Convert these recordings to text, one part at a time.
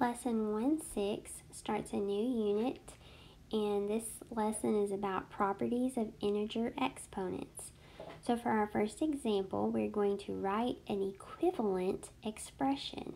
Lesson 1-6 starts a new unit, and this lesson is about properties of integer exponents. So for our first example, we're going to write an equivalent expression.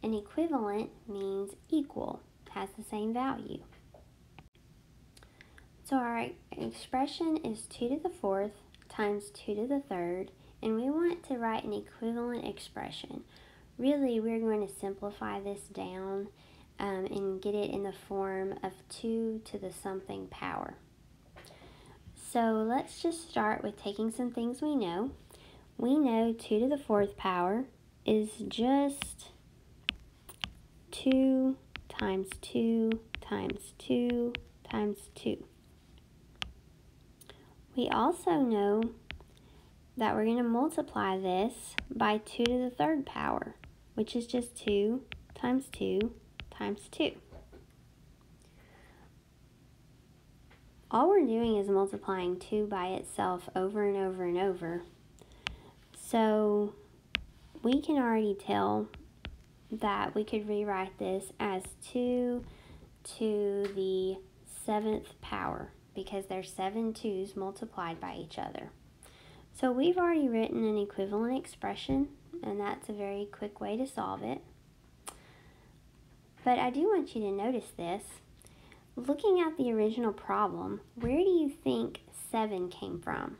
An equivalent means equal, has the same value. So our expression is 2 to the 4th times 2 to the 3rd, and we want to write an equivalent expression. Really, we're going to simplify this down and get it in the form of 2 to the something power. So let's just start with taking some things we know. We know 2 to the 4th power is just 2 times 2 times 2 times 2. We also know that we're going to multiply this by 2 to the 3rd power, which is just 2 times 2 times 2. All we're doing is multiplying 2 by itself over and over and over. So we can already tell that we could rewrite this as 2 to the 7th power because there's 7 2's multiplied by each other. So we've already written an equivalent expression, and that's a very quick way to solve it. But I do want you to notice this. Looking at the original problem, where do you think 7 came from?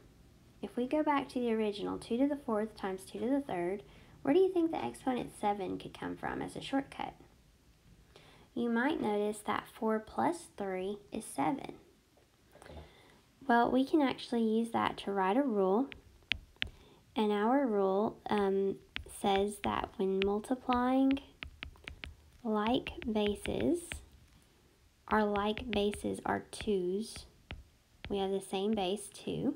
If we go back to the original, 2 to the 4th times 2 to the 3rd, where do you think the exponent 7 could come from as a shortcut? You might notice that 4 plus 3 is 7. Well, we can actually use that to write a rule. And our rule says that when multiplying like bases, our like bases are 2's, we have the same base 2,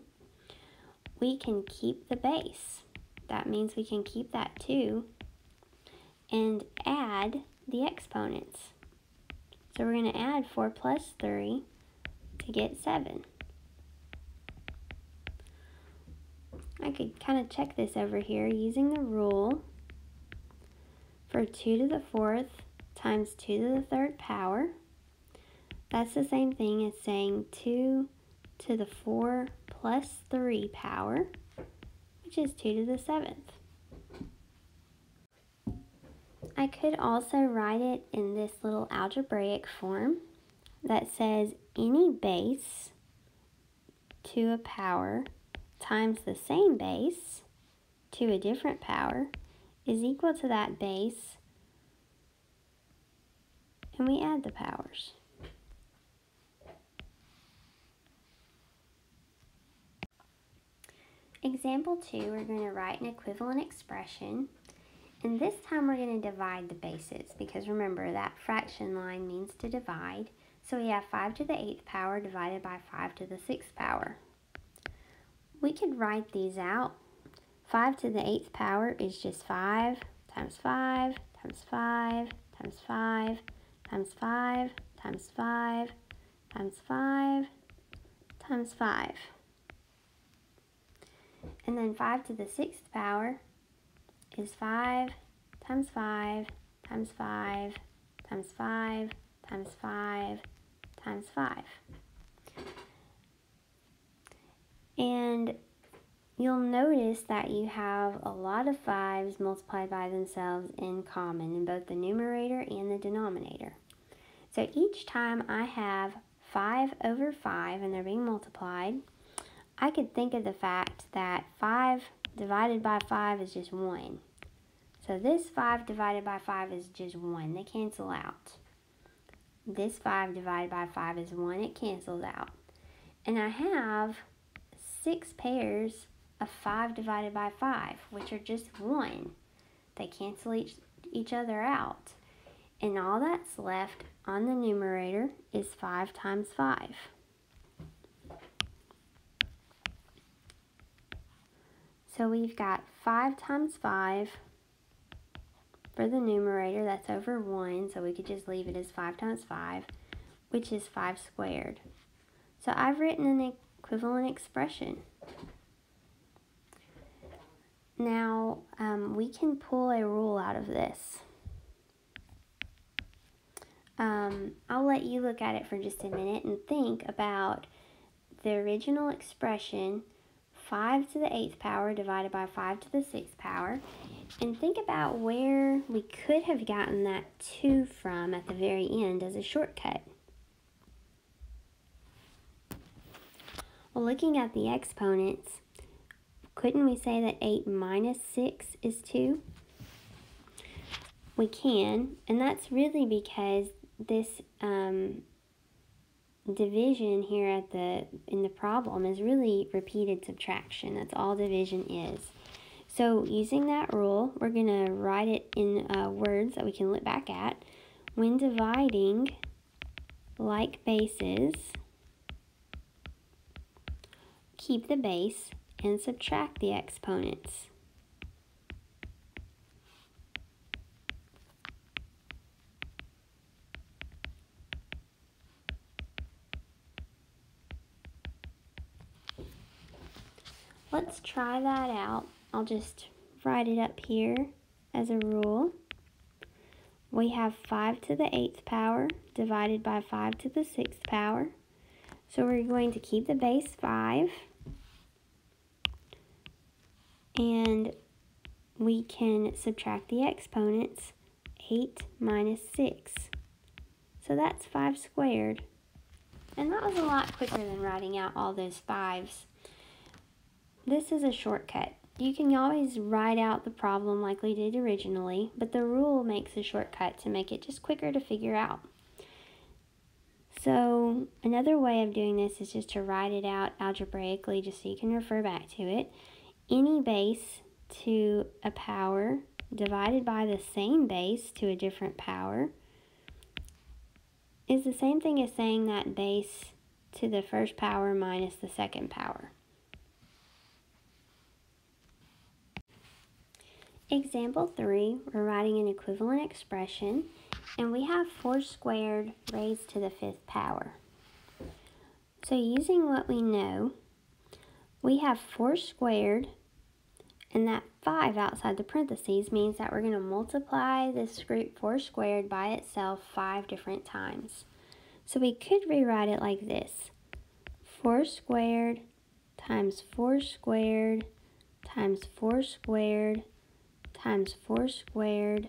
we can keep the base. That means we can keep that 2 and add the exponents. So we're going to add 4 plus 3 to get 7. I could kind of check this over here using the rule for 2 to the 4th times 2 to the 3rd power. That's the same thing as saying 2 to the 4 plus 3 power, which is 2 to the 7th. I could also write it in this little algebraic form that says any base to a power times the same base to a different power is equal to that base, and we add the powers. Example 2, we're going to write an equivalent expression, and this time we're going to divide the bases because remember that fraction line means to divide. So we have 5 to the 8th power divided by 5 to the 6th power. We could write these out. 5 to the 8th power is just 5 times 5 times 5 times 5 times 5 times 5 times 5 times 5. And then 5 to the 6th power is 5 times 5 times 5 times 5 times 5 times 5. And you'll notice that you have a lot of 5's multiplied by themselves in common in both the numerator and the denominator. So each time I have 5 over 5 and they're being multiplied, I could think of the fact that 5 divided by 5 is just 1. So this 5 divided by 5 is just 1. They cancel out. This 5 divided by 5 is 1. It cancels out. And I have 6 pairs of 5 divided by 5, which are just 1. They cancel each other out. And all that's left on the numerator is 5 times 5. So we've got 5 times 5 for the numerator, that's over 1, so we could just leave it as 5 times 5, which is 5 squared. So I've written an equivalent expression. Now, we can pull a rule out of this. I'll let you look at it for just a minute and think about the original expression, 5 to the 8th power divided by 5 to the 6th power, and think about where we could have gotten that 2 from at the very end as a shortcut. Well, looking at the exponents, couldn't we say that 8 minus 6 is 2? We can, and that's really because this division here in the problem is really repeated subtraction. That's all division is. So using that rule, we're going to write it in words that we can look back at. When dividing like bases, keep the base and subtract the exponents. Let's try that out. I'll just write it up here as a rule. We have 5 to the 8th power divided by 5 to the 6th power. So we're going to keep the base 5. And we can subtract the exponents, 8 minus 6. So that's 5 squared. And that was a lot quicker than writing out all those 5s. This is a shortcut. You can always write out the problem like we did originally, but the rule makes a shortcut to make it just quicker to figure out. So another way of doing this is just to write it out algebraically just so you can refer back to it. Any base to a power divided by the same base to a different power is the same thing as saying that base to the first power minus the second power. Example 3, we're writing an equivalent expression, and we have 4 squared raised to the 5th power. So using what we know, we have 4 squared, and that 5 outside the parentheses means that we're going to multiply this group 4 squared by itself 5 different times. So we could rewrite it like this: 4 squared times 4 squared times 4 squared times 4 squared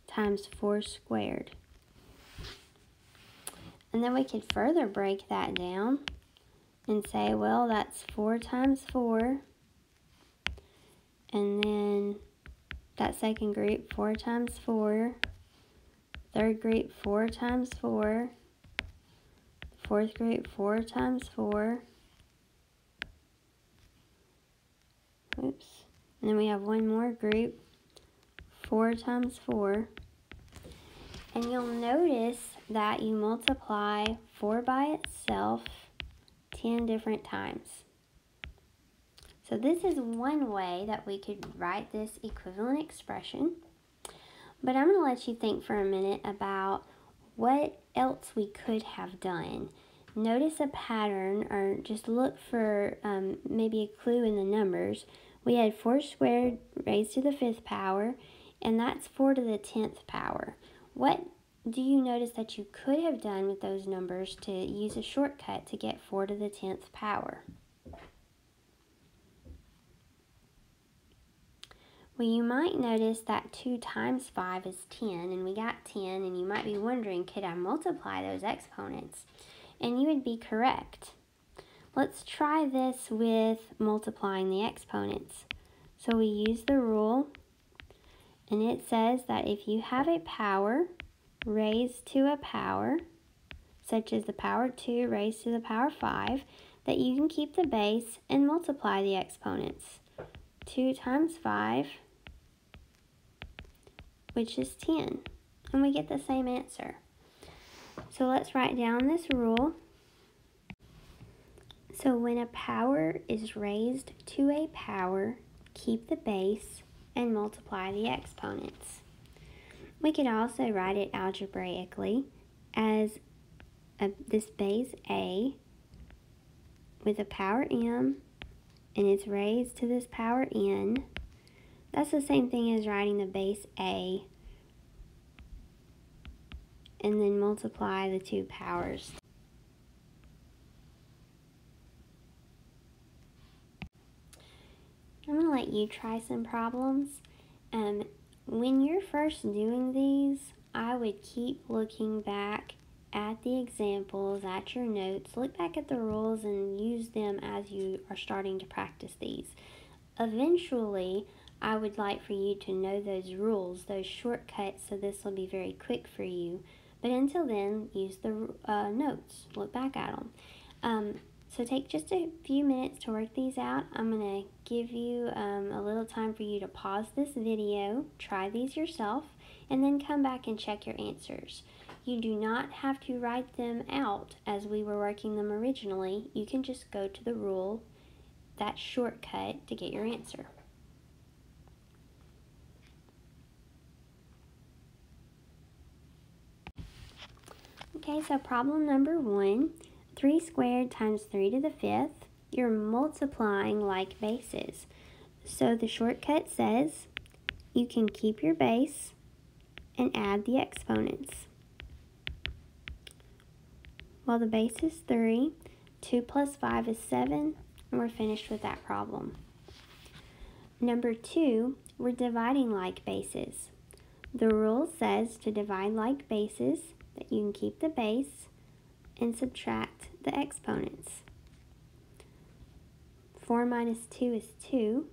times 4 squared. And then we could further break that down and say, well, that's 4 times 4, and then that second group, 4 times 4, third group, 4 times 4, fourth group, 4 times 4, oops, and then we have one more group, 4 times 4, and you'll notice that you multiply 4 by itself 10 different times. So this is one way that we could write this equivalent expression, but I'm going to let you think for a minute about what else we could have done. Notice a pattern, or just look for maybe a clue in the numbers. We had 4 squared raised to the 5th power, and that's 4 to the 10th power. What do you notice that you could have done with those numbers to use a shortcut to get 4 to the 10th power? Well, you might notice that 2 times 5 is 10, and we got 10, and you might be wondering, could I multiply those exponents? And you would be correct. Let's try this with multiplying the exponents. So we use the rule, and it says that if you have a power raised to a power, such as the power 2 raised to the power 5, that you can keep the base and multiply the exponents. 2 times 5, which is 10, and we get the same answer. So let's write down this rule. So when a power is raised to a power, keep the base and multiply the exponents. We could also write it algebraically as this base a with a power m, and it's raised to this power n. That's the same thing as writing the base a and then multiply the two powers. I'm going to let you try some problems. When you're first doing these, I would keep looking back at the examples, at your notes. Look back at the rules and use them as you are starting to practice these. Eventually, I would like for you to know those rules, those shortcuts, so this will be very quick for you. But until then, use the notes. Look back at them. So take just a few minutes to work these out. I'm going to give you a little time for you to pause this video, try these yourself, and then come back and check your answers. You do not have to write them out as we were working them originally. You can just go to the rule, that shortcut, to get your answer. Okay, so problem number 1. 3 squared times 3 to the 5th. You're multiplying like bases. So the shortcut says you can keep your base and add the exponents. Well, the base is 3. 2 plus 5 is 7. And we're finished with that problem. Number 2, we're dividing like bases. The rule says to divide like bases that you can keep the base and subtract the exponents. 4 minus 2 is 2,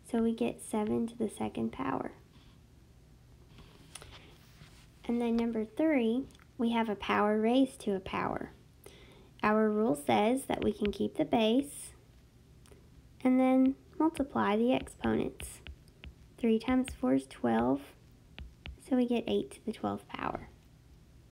so we get 7 to the second power. And then number 3, we have a power raised to a power. Our rule says that we can keep the base and then multiply the exponents. 3 times 4 is 12, so we get 8 to the 12th power.